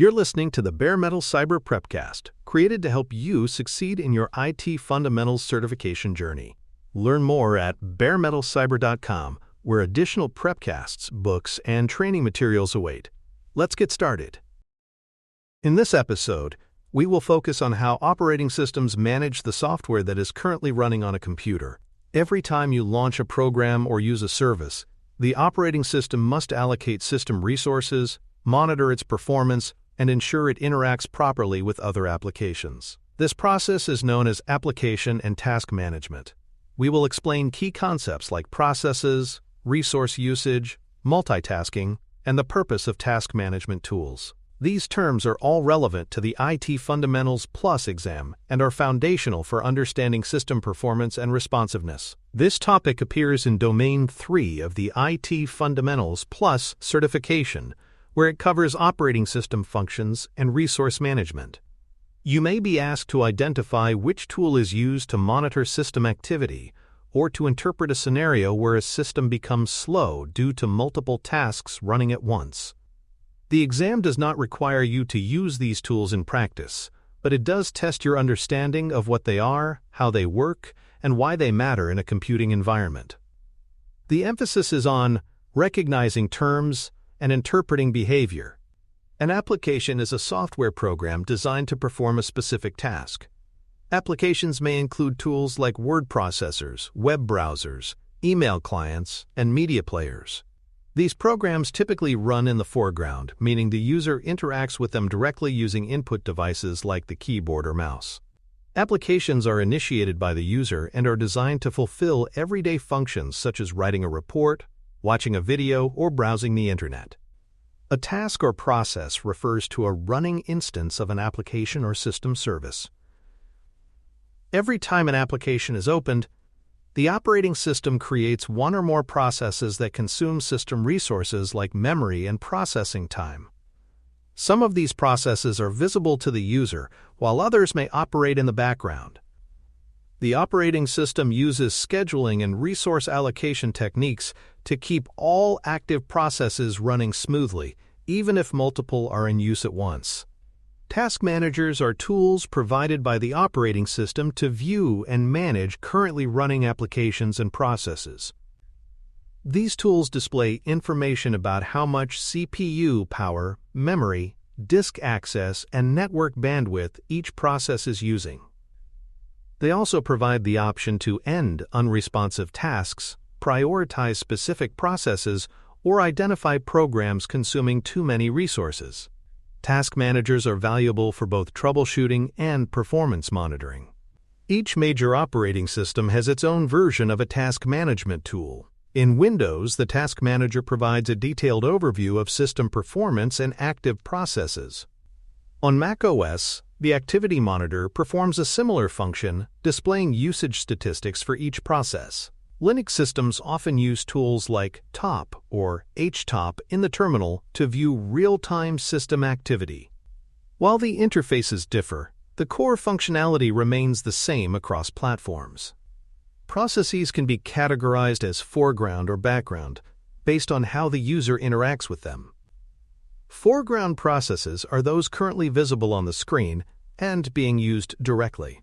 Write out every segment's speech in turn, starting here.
You're listening to the Bare Metal Cyber Prepcast, created to help you succeed in your IT Fundamentals certification journey. Learn more at baremetalcyber.com, where additional prepcasts, books, and training materials await. Let's get started. In this episode, we will focus on how operating systems manage the software that is currently running on a computer. Every time you launch a program or use a service, the operating system must allocate system resources, monitor its performance, and ensure it interacts properly with other applications. This process is known as application and task management. We will explain key concepts like processes, resource usage, multitasking, and the purpose of task management tools. These terms are all relevant to the IT Fundamentals Plus exam and are foundational for understanding system performance and responsiveness. This topic appears in Domain 3 of the IT Fundamentals Plus certification, where it covers operating system functions and resource management. You may be asked to identify which tool is used to monitor system activity or to interpret a scenario where a system becomes slow due to multiple tasks running at once. The exam does not require you to use these tools in practice, but it does test your understanding of what they are, how they work, and why they matter in a computing environment. The emphasis is on recognizing terms and interpreting behavior. An application is a software program designed to perform a specific task. Applications may include tools like word processors, web browsers, email clients, and media players. These programs typically run in the foreground, meaning the user interacts with them directly using input devices like the keyboard or mouse. Applications are initiated by the user and are designed to fulfill everyday functions such as writing a report, watching a video, or browsing the internet. A task or process refers to a running instance of an application or system service. Every time an application is opened, the operating system creates one or more processes that consume system resources like memory and processing time. Some of these processes are visible to the user, while others may operate in the background. The operating system uses scheduling and resource allocation techniques to keep all active processes running smoothly, even if multiple are in use at once. Task managers are tools provided by the operating system to view and manage currently running applications and processes. These tools display information about how much CPU power, memory, disk access, and network bandwidth each process is using. They also provide the option to end unresponsive tasks, prioritize specific processes, or identify programs consuming too many resources. Task managers are valuable for both troubleshooting and performance monitoring. Each major operating system has its own version of a task management tool. In Windows, the Task Manager provides a detailed overview of system performance and active processes. On macOS, the Activity Monitor performs a similar function, displaying usage statistics for each process. Linux systems often use tools like top or htop in the terminal to view real-time system activity. While the interfaces differ, the core functionality remains the same across platforms. Processes can be categorized as foreground or background, based on how the user interacts with them. Foreground processes are those currently visible on the screen and being used directly.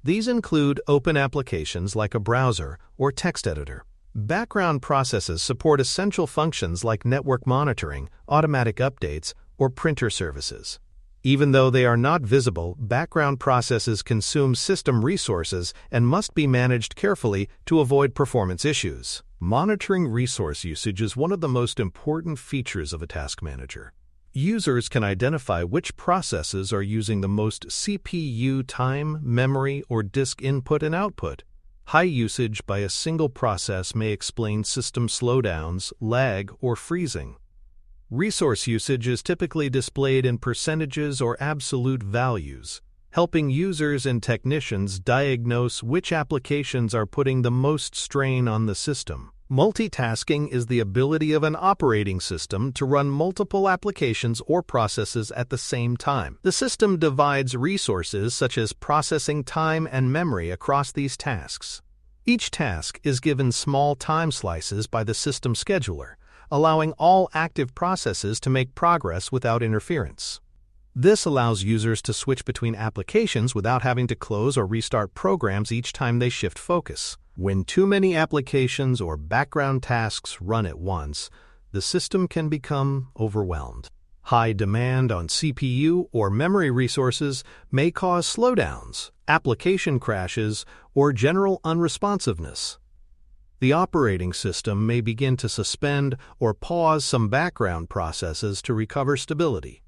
These include open applications like a browser or text editor. Background processes support essential functions like network monitoring, automatic updates, or printer services. Even though they are not visible, background processes consume system resources and must be managed carefully to avoid performance issues. Monitoring resource usage is one of the most important features of a task manager. Users can identify which processes are using the most CPU time, memory, or disk input and output. High usage by a single process may explain system slowdowns, lag, or freezing. Resource usage is typically displayed in percentages or absolute values, helping users and technicians diagnose which applications are putting the most strain on the system. Multitasking is the ability of an operating system to run multiple applications or processes at the same time. The system divides resources such as processing time and memory across these tasks. Each task is given small time slices by the system scheduler, allowing all active processes to make progress without interference. This allows users to switch between applications without having to close or restart programs each time they shift focus. When too many applications or background tasks run at once, the system can become overwhelmed. High demand on CPU or memory resources may cause slowdowns, application crashes, or general unresponsiveness. The operating system may begin to suspend or pause some background processes to recover stability.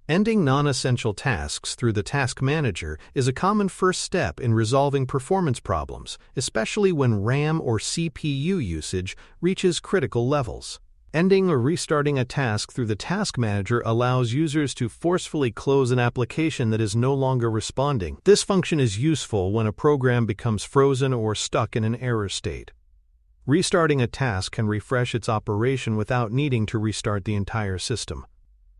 Ending non-essential tasks through the Task Manager is a common first step in resolving performance problems, especially when RAM or CPU usage reaches critical levels. Ending or restarting a task through the Task Manager allows users to forcefully close an application that is no longer responding. This function is useful when a program becomes frozen or stuck in an error state. Restarting a task can refresh its operation without needing to restart the entire system.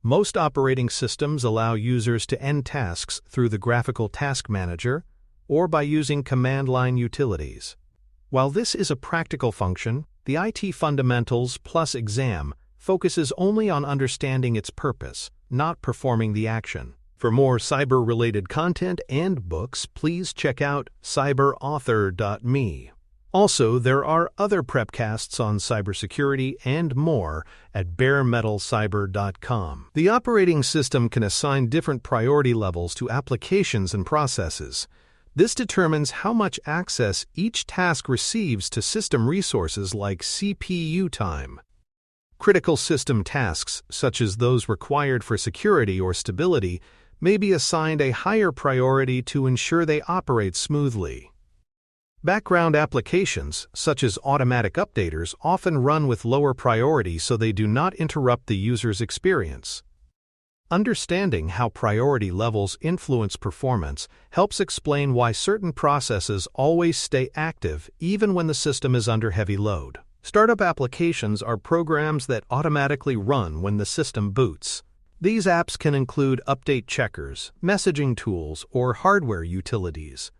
Most operating systems allow users to end tasks through the graphical Task Manager or by using command line utilities. While this is a practical function, the IT Fundamentals Plus exam focuses only on understanding its purpose, not performing the action. For more cyber-related content and books, please check out cyberauthor.me. Also, there are other prepcasts on cybersecurity and more at baremetalcyber.com. The operating system can assign different priority levels to applications and processes. This determines how much access each task receives to system resources like CPU time. Critical system tasks, such as those required for security or stability, may be assigned a higher priority to ensure they operate smoothly. Background applications, such as automatic updaters, often run with lower priority so they do not interrupt the user's experience. Understanding how priority levels influence performance helps explain why certain processes always stay active even when the system is under heavy load. Startup applications are programs that automatically run when the system boots. These apps can include update checkers, messaging tools, or hardware utilities.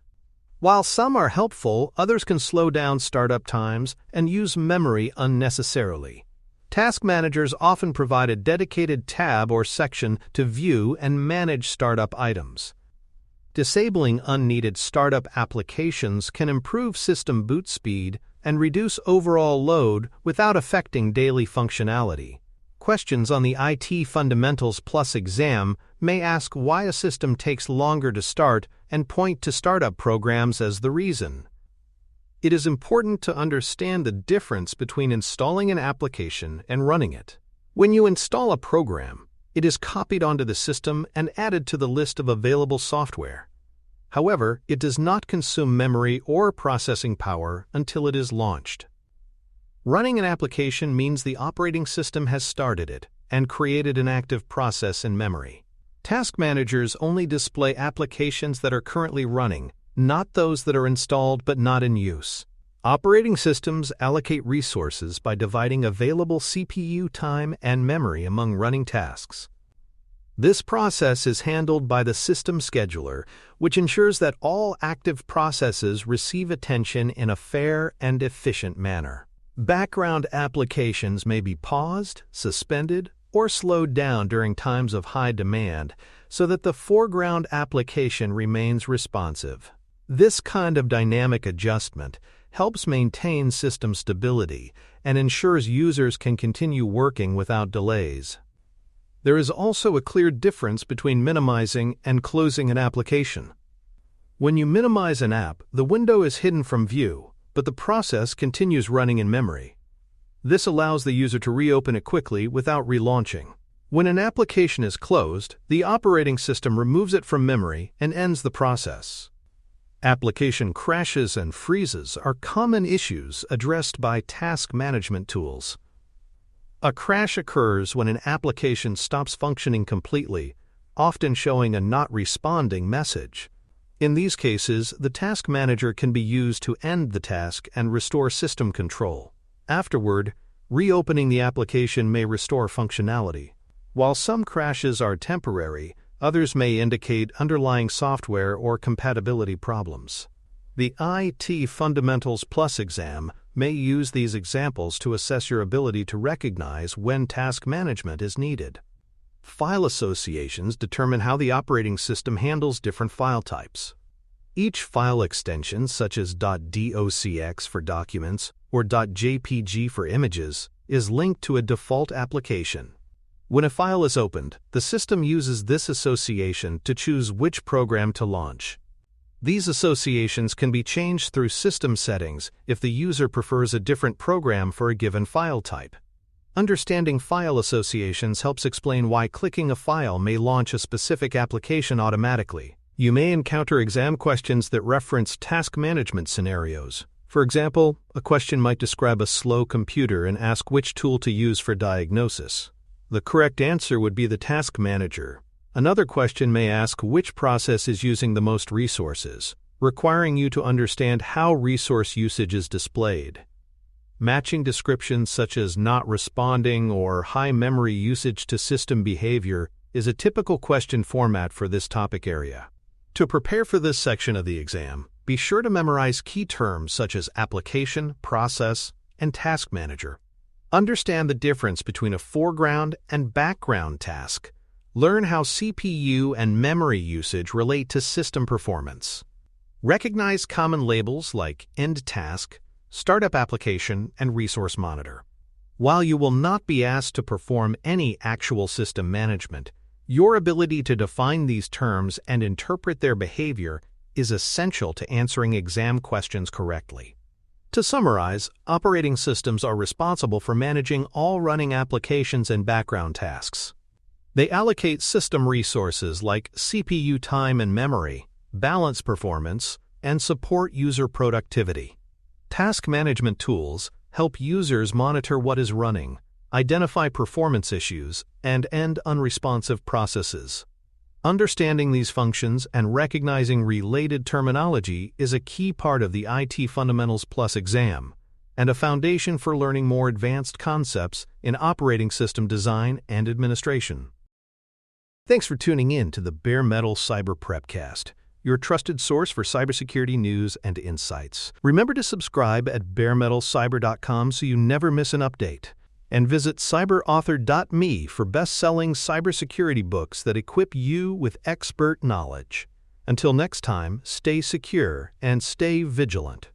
While some are helpful, others can slow down startup times and use memory unnecessarily. Task managers often provide a dedicated tab or section to view and manage startup items. Disabling unneeded startup applications can improve system boot speed and reduce overall load without affecting daily functionality. Questions on the IT Fundamentals Plus exam may ask why a system takes longer to start and point to startup programs as the reason. It is important to understand the difference between installing an application and running it. When you install a program, it is copied onto the system and added to the list of available software. However, it does not consume memory or processing power until it is launched. Running an application means the operating system has started it and created an active process in memory. Task managers only display applications that are currently running, not those that are installed but not in use. Operating systems allocate resources by dividing available CPU time and memory among running tasks. This process is handled by the system scheduler, which ensures that all active processes receive attention in a fair and efficient manner. Background applications may be paused, suspended, or slowed down during times of high demand so that the foreground application remains responsive. This kind of dynamic adjustment helps maintain system stability and ensures users can continue working without delays. There is also a clear difference between minimizing and closing an application. When you minimize an app, the window is hidden from view, but the process continues running in memory. This allows the user to reopen it quickly without relaunching. When an application is closed, the operating system removes it from memory and ends the process. Application crashes and freezes are common issues addressed by task management tools. A crash occurs when an application stops functioning completely, often showing a not responding message. In these cases, the task manager can be used to end the task and restore system control. Afterward, reopening the application may restore functionality. While some crashes are temporary, others may indicate underlying software or compatibility problems. The IT Fundamentals Plus exam may use these examples to assess your ability to recognize when task management is needed. File associations determine how the operating system handles different file types. Each file extension, such as .docx for documents or .jpg for images, is linked to a default application. When a file is opened, the system uses this association to choose which program to launch. These associations can be changed through system settings if the user prefers a different program for a given file type. Understanding file associations helps explain why clicking a file may launch a specific application automatically. You may encounter exam questions that reference task management scenarios. For example, a question might describe a slow computer and ask which tool to use for diagnosis. The correct answer would be the task manager. Another question may ask which process is using the most resources, requiring you to understand how resource usage is displayed. Matching descriptions such as not responding or high memory usage to system behavior is a typical question format for this topic area. To prepare for this section of the exam, be sure to memorize key terms such as application, process, and task manager. Understand the difference between a foreground and background task. Learn how CPU and memory usage relate to system performance. Recognize common labels like end task, startup application, and resource monitor. While you will not be asked to perform any actual system management, your ability to define these terms and interpret their behavior is essential to answering exam questions correctly. To summarize, operating systems are responsible for managing all running applications and background tasks. They allocate system resources like CPU time and memory, balance performance, and support user productivity. Task management tools help users monitor what is running, identify performance issues, and end unresponsive processes. Understanding these functions and recognizing related terminology is a key part of the IT Fundamentals Plus exam, and a foundation for learning more advanced concepts in operating system design and administration. Thanks for tuning in to the Bare Metal Cyber Prepcast, your trusted source for cybersecurity news and insights. Remember to subscribe at baremetalcyber.com so you never miss an update. And visit cyberauthor.me for best-selling cybersecurity books that equip you with expert knowledge. Until next time, stay secure and stay vigilant.